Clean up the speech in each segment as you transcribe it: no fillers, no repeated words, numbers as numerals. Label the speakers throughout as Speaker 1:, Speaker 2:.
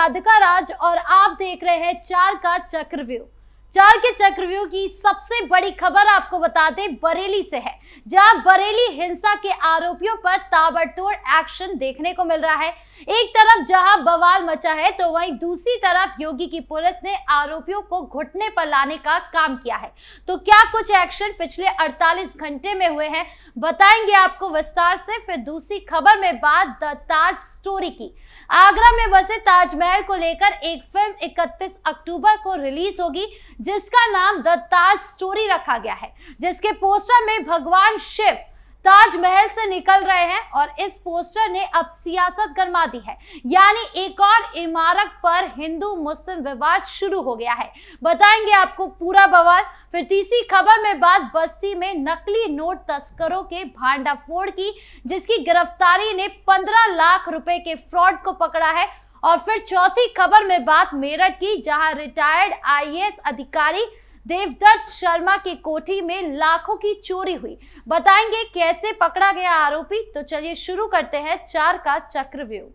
Speaker 1: राधिका राज और आप देख रहे हैं चार का चक्रव्यूह। चार के चक्रव्यूह की सबसे बड़ी खबर आपको बता दें बरेली से है, जहां बरेली हिंसा के आरोपियों पर ताबड़तोड़ एक्शन देखने को मिल रहा है। एक तरफ जहां बवाल मचा है तो वहीं दूसरी तरफ योगी की पुलिस ने आरोपियों को घुटने पर लाने का काम किया है। तो क्या कुछ एक्शन पिछले 48 घंटे में हुए हैं, बताएंगे आपको विस्तार से। फिर दूसरी खबर में बात द ताज स्टोरी की। आगरा में बसे ताजमहल को लेकर एक फिल्म 31 अक्टूबर को रिलीज होगी, जिसका नाम द ताज स्टोरी रखा गया है, जिसके पोस्टर में भगवान शिव ताजमहल से निकल रहे हैं और इस पोस्टर ने अब सियासत गरमा दी है, यानी एक और इमारत पर हिंदू मुस्लिम विवाद शुरू हो गया है। बताएंगे आपको पूरा बवाल। फिर तीसरी खबर में बात बस्ती में नकली नोट तस्करों के भांडाफोड़ की, जिसकी गिरफ्तारी ने 15 लाख रुपए के फ्रॉड को पकड़ा है। और फिर चौथी खबर में बात मेरठ की, जहां रिटायर्ड आईएएस अधिकारी देवदत्त शर्मा की कोठी में लाखों की चोरी हुई। बताएंगे कैसे पकड़ा गया आरोपी। तो चलिए शुरू करते हैं चार का चक्रव्यूह।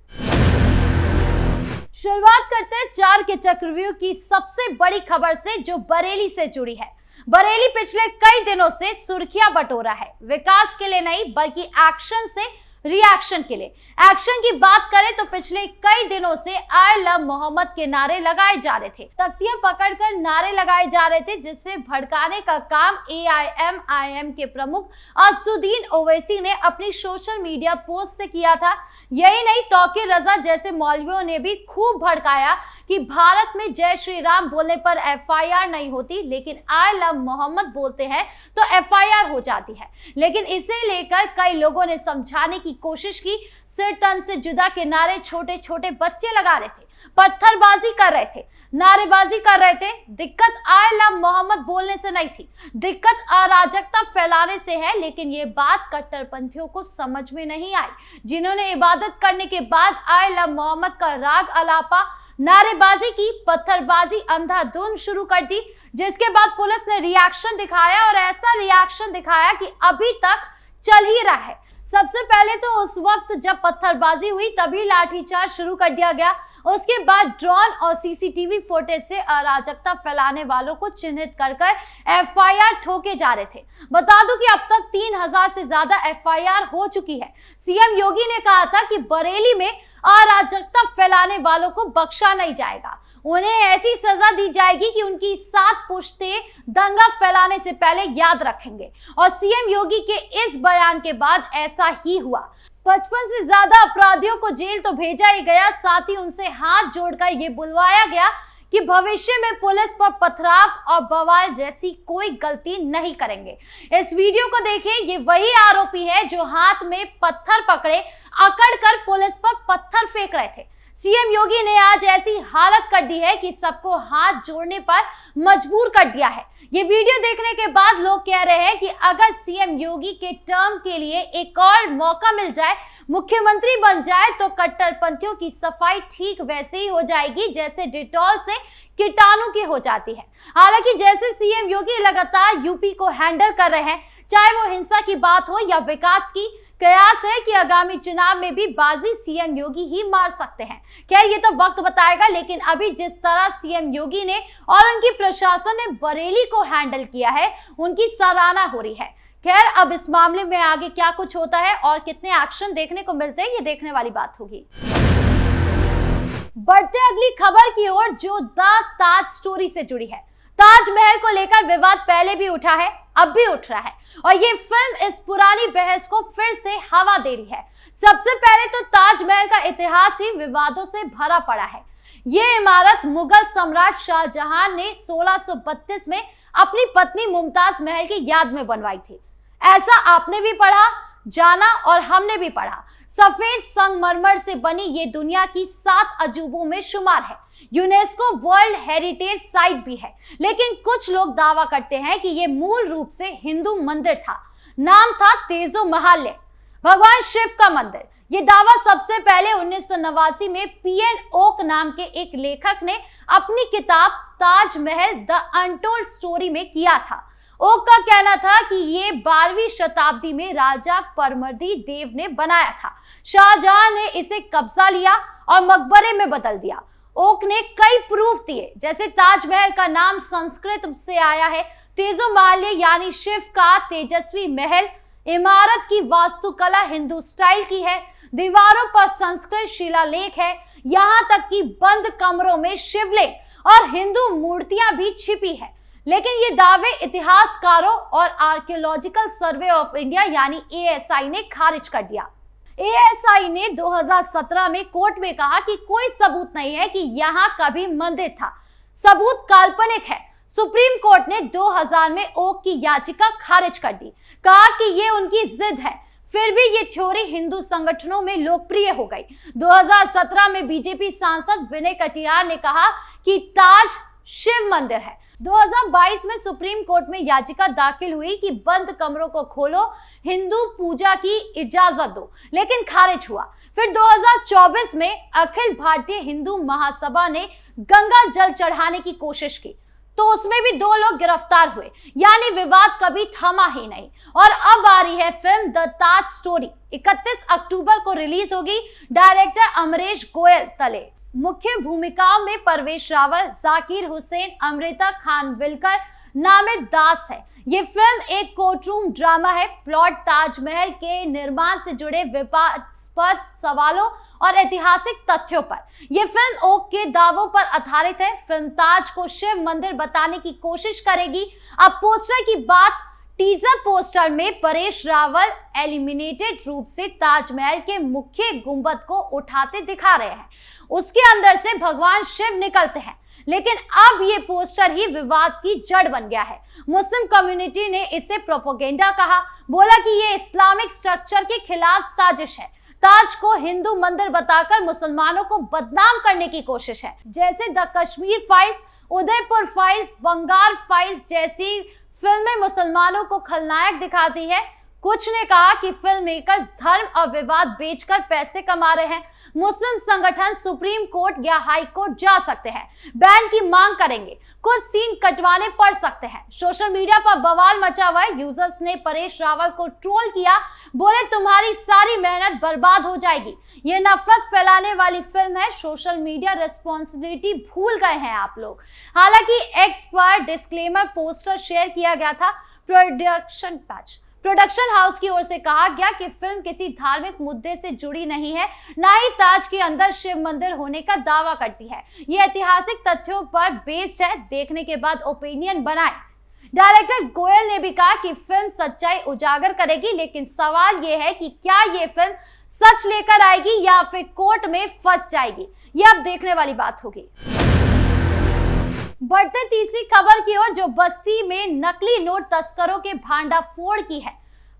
Speaker 1: शुरुआत करते हैं चार के चक्रव्यूह की सबसे बड़ी खबर से, जो बरेली से जुड़ी है। बरेली पिछले कई दिनों से सुर्खियां बटोरा है, विकास के लिए नहीं बल्कि एक्शन से रिएक्शन के लिए। एक्शन की बात करें तो पिछले कई दिनों से आई लव मोहम्मद के नारे लगाए जा रहे थे, तख्तियां पकड़कर नारे लगाए जा रहे थे, जिससे भड़काने का काम एआईएमआईएम के प्रमुख असदुद्दीन ओवैसी ने अपनी सोशल मीडिया पोस्ट से किया था। यही नहीं, तौकीर रजा जैसे मौलवियों ने भी खूब भड़काया कि भारत में जय श्री राम बोलने पर एफआईआर नहीं होती, लेकिन आई लव मोहम्मद बोलते हैं तो एफआईआर हो जाती है। लेकिन इसे लेकर कई लोगों ने समझाने की कोशिश की। सिर तन से जुदा के नारे छोटे छोटे बच्चे लगा रहे थे, पत्थरबाजी कर रहे थे, नारेबाजी कर रहे थे। दिक्कत आई लव मोहम्मद बोलने से नहीं थी, दिक्कत अराजकता फैलाने से है। लेकिन ये बात कट्टरपंथियों को समझ में नहीं आई, जिन्होंने इबादत करने के बाद आई लव मोहम्मद का राग अलापा, नारेबाजी की, पत्थरबाजी अंधाधुंध शुरू कर दी, जिसके बाद पुलिस ने रिएक्शन दिखाया और ऐसा रिएक्शन दिखाया कि अभी तक चल ही रहा है। सबसे पहले तो उस वक्त जब पत्थरबाजी हुई तभी लाठीचार्ज शुरू कर दिया गया। उसके बाद ड्रोन और सीसीटीवी फुटेज से अराजकता फैलाने वालों को चिन्हित कर एफआईआर ठोके जा रहे थे। बता दूं कि अब तक 3000 से ज्यादा एफआईआर हो चुकी है। सीएम योगी ने कहा था कि बरेली में अराजकता फैलाने वालों को बख्शा नहीं जाएगा, उन्हें ऐसी सजा दी जाएगी कि उनकी 7 पुश्तें दंगा फैलाने से पहले याद रखेंगे। और सीएम योगी के इस बयान के बाद ऐसा ही हुआ। 55 से ज्यादा अपराधियों को जेल तो भेजा ही गया, साथ ही उनसे हाथ जोड़कर ये बुलवाया गया कि भविष्य में पुलिस पर पथराव और बवाल जैसी कोई गलती नहीं करेंगे। इस वीडियो को देखें, ये वही आरोपी है जो हाथ में पत्थर पकड़े अकड़कर पुलिस पर पत्थर फेंक रहे थे। सीएम योगी ने आज ऐसी हालत कर दी है कि सबको हाथ जोड़ने पर मजबूर कर दिया है। ये वीडियो देखने के बाद लोग कह रहे हैं कि अगर सीएम योगी के टर्म के लिए एक और मौका मिल जाए, मुख्यमंत्री बन जाए, तो कट्टरपंथियों की सफाई ठीक वैसे ही हो जाएगी जैसे डिटॉल से कीटाणु की हो जाती है। हालांकि जैसे सीएम योगी लगातार यूपी को हैंडल कर रहे हैं, चाहे वो हिंसा की बात हो या विकास की, कयास है कि आगामी चुनाव में भी बाजी सीएम योगी ही मार सकते हैं। खैर ये तो वक्त बताएगा, लेकिन अभी जिस तरह सीएम योगी ने और उनकी प्रशासन ने बरेली को हैंडल किया है, उनकी सराहना हो रही है। खैर अब इस मामले में आगे क्या कुछ होता है और कितने एक्शन देखने को मिलते हैं, ये देखने वाली बात होगी। बढ़ते अगली खबर की ओर, जो द ताज स्टोरी से जुड़ी है। ताजमहल को लेकर विवाद पहले भी उठा है, अब भी उठ रहा है, और ये फिल्म इस पुरानी बहस को फिर से हवा दे रही है। सबसे पहले तो ताजमहल का इतिहास ही विवादों से भरा पड़ा है। ये इमारत मुगल सम्राट शाहजहां ने 1632 में अपनी पत्नी मुमताज महल की याद में बनवाई थी। ऐसा आपने भी पढ़ा, जाना और हमने भी पढ़ा। सफेद संगमरमर से बनी ये दुनिया की 7 अजूबों में शुमार है, यूनेस्को वर्ल्ड हेरिटेज साइट भी है। लेकिन कुछ लोग दावा करते हैं कि ये मूल रूप से हिंदू मंदिर था, नाम था तेजो महालय, भगवान शिव का मंदिर। ये दावा सबसे पहले 1989 में पीएन ओक नाम के एक लेखक ने अपनी किताब ताजमहल द अनटोल्ड स्टोरी में किया था। ओक का कहना था कि ये 12वीं शताब्दी में राजा परमर्दी देव ने बनाया था। शाहजहां ने इसे कब्जा लिया और मकबरे में बदल दिया। ओक ने कई प्रूफ दिए, जैसे ताजमहल का नाम संस्कृत से आया है, तेजोमाल्य यानी शिव का तेजस्वी महल, इमारत की वास्तुकला हिंदू स्टाइल की है, दीवारों पर संस्कृत शिलालेख है, यहाँ तक कि बंद कमरों में शिवलिंग और हिंदू मूर्तियां भी छिपी है। लेकिन ये दावे इतिहासकारों और आर्कियोलॉजिकल सर्वे ऑफ इंडिया यानी ASI ने खारिज कर दिया। ASI ने 2017 में कोर्ट में कहा कि कोई सबूत नहीं है कि यहाँ कभी मंदिर था, सबूत काल्पनिक है। सुप्रीम कोर्ट ने 2000 में ओक की याचिका खारिज कर दी, कहा कि ये उनकी जिद है। फिर भी ये थ्योरी हिंदू संगठनों में लोकप्रिय हो गई। 2017 में बीजेपी सांसद विनय कटियार ने कहा कि ताज शिव मंदिर है। 2022 में सुप्रीम कोर्ट में याचिका दाखिल हुई कि बंद कमरों को खोलो, हिंदू पूजा की इजाजत दो, लेकिन खारिज हुआ। फिर 2024 में अखिल भारतीय हिंदू महासभा ने गंगा जल चढ़ाने की कोशिश की, तो उसमें भी 2 लोग गिरफ्तार हुए, यानी विवाद कभी थमा ही नहीं। और अब आ रही है फिल्म द ताज स्टोरी, 31 अक्टूबर को रिलीज होगी। डायरेक्टर अमरीश गोयल तले, मुख्य भूमिकाओं में परवेश रावल, जाकिर हुसैन, अमृता खानविलकर, नामित दास है। ये फिल्म एक कोर्टरूम ड्रामा है। प्लॉट ताजमहल के निर्माण से जुड़े विवादास्पद सवालों और ऐतिहासिक तथ्यों पर। यह फिल्म ओक के दावों पर आधारित है। फिल्म ताज को शिव मंदिर बताने की कोशिश करेगी। अब पोस्टर की बात, टीजर पोस्टर में परेश रावल एलिमिनेटेड रूप से ताजमहल के मुख्य गुंबद को उठाते दिखा रहे हैं। उसके अंदर से भगवान शिव निकलते हैं, लेकिन अब ये पोस्टर ही विवाद की जड़ बन गया है। मुस्लिम कम्युनिटी ने इसे प्रोपेगेंडा कहा, बोला कि ये इस्लामिक स्ट्रक्चर के खिलाफ साजिश है। ताज को हिंदू मंदिर बताकर मुसलमानों को बदनाम करने की कोशिश है। जैसे The Kashmir Files, Udaipur Files, Bengal Files जैसी फिल्में मुसलमानों को खलनायक दिखाती है। कुछ ने कहा कि फिल्म मेकर्स धर्म और विवाद बेचकर पैसे कमा रहे हैं। मुस्लिम संगठन सुप्रीम कोर्ट या हाई कोर्ट जा सकते हैं, बैन की मांग करेंगे, कुछ सीन कटवाने पड़ सकते हैं। सोशल मीडिया पर बवाल मचा हुआ है। यूजर्स ने परेश रावल को ट्रोल किया, बोले तुम्हारी सारी मेहनत बर्बाद हो जाएगी। ये नफरत फैलाने वाली फिल्म है। सोशल मीडिया रिस्पॉन्सिबिलिटी भूल गए हैं आप लोग। हालांकि एक्स पर डिस्क्लेमर पोस्टर शेयर किया गया था। प्रोडक्शन हाउस की ओर से कहा गया कि फिल्म किसी धार्मिक मुद्दे से जुड़ी नहीं है, ना ही ताज के अंदर शिव मंदिर होने का दावा करती है। ये ऐतिहासिक तथ्यों पर बेस्ड है, देखने के बाद ओपिनियन बनाएं। डायरेक्टर गोयल ने भी कहा कि फिल्म सच्चाई उजागर करेगी, लेकिन सवाल ये है कि क्या ये फिल्म सच लेकर आएगी या फिर कोर्ट में फंस जाएगी, ये अब देखने वाली बात होगी। बढ़ते तीसरी खबर की ओर, जो बस्ती में नकली नोट तस्करों के भांडाफोड़ की है।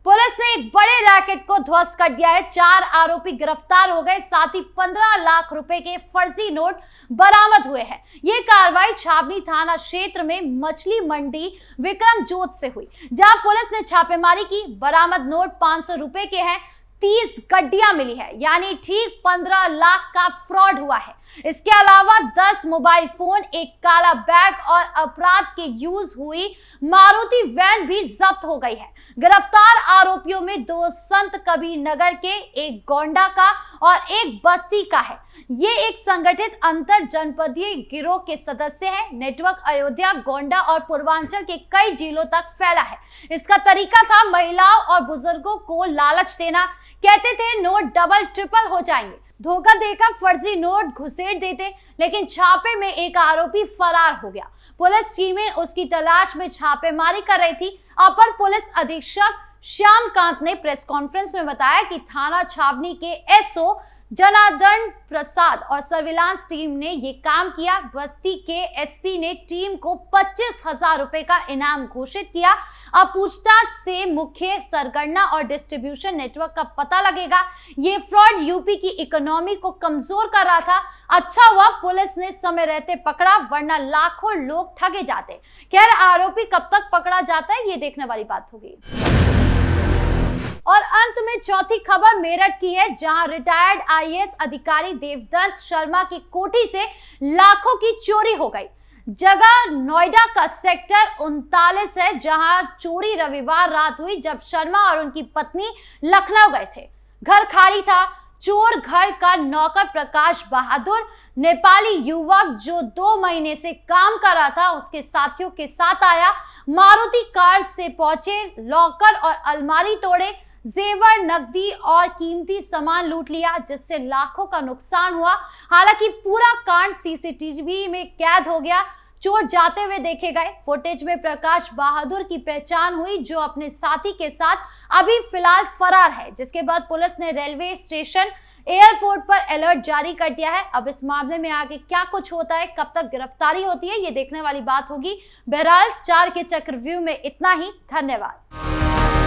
Speaker 1: पुलिस ने एक बड़े रैकेट को ध्वस्त कर दिया है। 4 आरोपी गिरफ्तार हो गए, साथ ही 15 लाख रुपए के फर्जी नोट बरामद हुए हैं। ये कार्रवाई छावनी थाना क्षेत्र में मछली मंडी विक्रम जोत से हुई, जहां पुलिस ने छापेमारी की। बरामद नोट 500 रुपए के हैं। 30 गड्डियां मिली है, यानी ठीक 15 लाख का फ्रॉड हुआ है। इसके अलावा 10 मोबाइल फोन, एक काला बैग और अपराध के यूज हुई मारुति वैन भी जब्त हो गई है। गिरफ्तार आरोपियों में 2 संत कबीर नगर के, एक गोंडा का और एक बस्ती का है। ये एक संगठित अंतर जनपदीय गिरोह के सदस्य हैं। नेटवर्क अयोध्या, गोंडा और पूर्वांचल के कई जिलों तक फैला है। इसका तरीका था महिलाओं और बुजुर्गों को लालच देना। कहते थे नोट डबल ट्रिपल हो जाएंगे, धोखा देकर फर्जी नोट घुसेड़ देते, लेकिन छापे में एक आरोपी फरार हो गया। पुलिस टीमें उसकी तलाश में छापेमारी कर रही थी। अपर पुलिस अधीक्षक श्यामकांत ने प्रेस कॉन्फ्रेंस में बताया कि थाना छावनी के एसओ जनार्दन प्रसाद और सर्विलांस टीम ने ये काम किया। बस्ती के एसपी ने टीम को 25,000 रुपए का इनाम घोषित किया। अब पूछताछ से मुख्य सरगना और डिस्ट्रीब्यूशन नेटवर्क का पता लगेगा। ये फ्रॉड यूपी की इकोनॉमी को कमजोर कर रहा था। अच्छा हुआ पुलिस ने समय रहते पकड़ा, वरना लाखों लोग ठगे जाते। खैर, आरोपी कब तक पकड़ा जाता है, ये देखने वाली बात होगी। और अंत में चौथी खबर मेरठ की है, जहां रिटायर्ड आईएएस अधिकारी देवदत्त शर्मा की कोठी से लाखों की चोरी हो गई। जगह नोएडा का सेक्टर 39 है, जहां चोरी रविवार रात हुई, जब शर्मा और उनकी पत्नी लखनऊ गए थे। घर खाली था, चोर घर का नौकर प्रकाश बहादुर, नेपाली युवक जो 2 महीने से काम कर रहा था, उसके साथियों के साथ आया, मारुति कार से पहुंचे, लॉकर और अलमारी तोड़े, जेवर, नकदी और कीमती सामान लूट लिया, जिससे लाखों का नुकसान हुआ। हालांकि पूरा कांड सीसीटीवी में कैद हो गया। चोर जाते हुए देखे गए। फुटेज में प्रकाश बहादुर की पहचान हुई, जो अपने साथी के साथ अभी फिलहाल फरार है, जिसके बाद पुलिस ने रेलवे स्टेशन, एयरपोर्ट पर अलर्ट जारी कर दिया है। अब इस मामले में आगे क्या कुछ होता है, कब तक गिरफ्तारी होती है, ये देखने वाली बात होगी। बहरहाल 4 के चक्रव्यूह में इतना ही। धन्यवाद।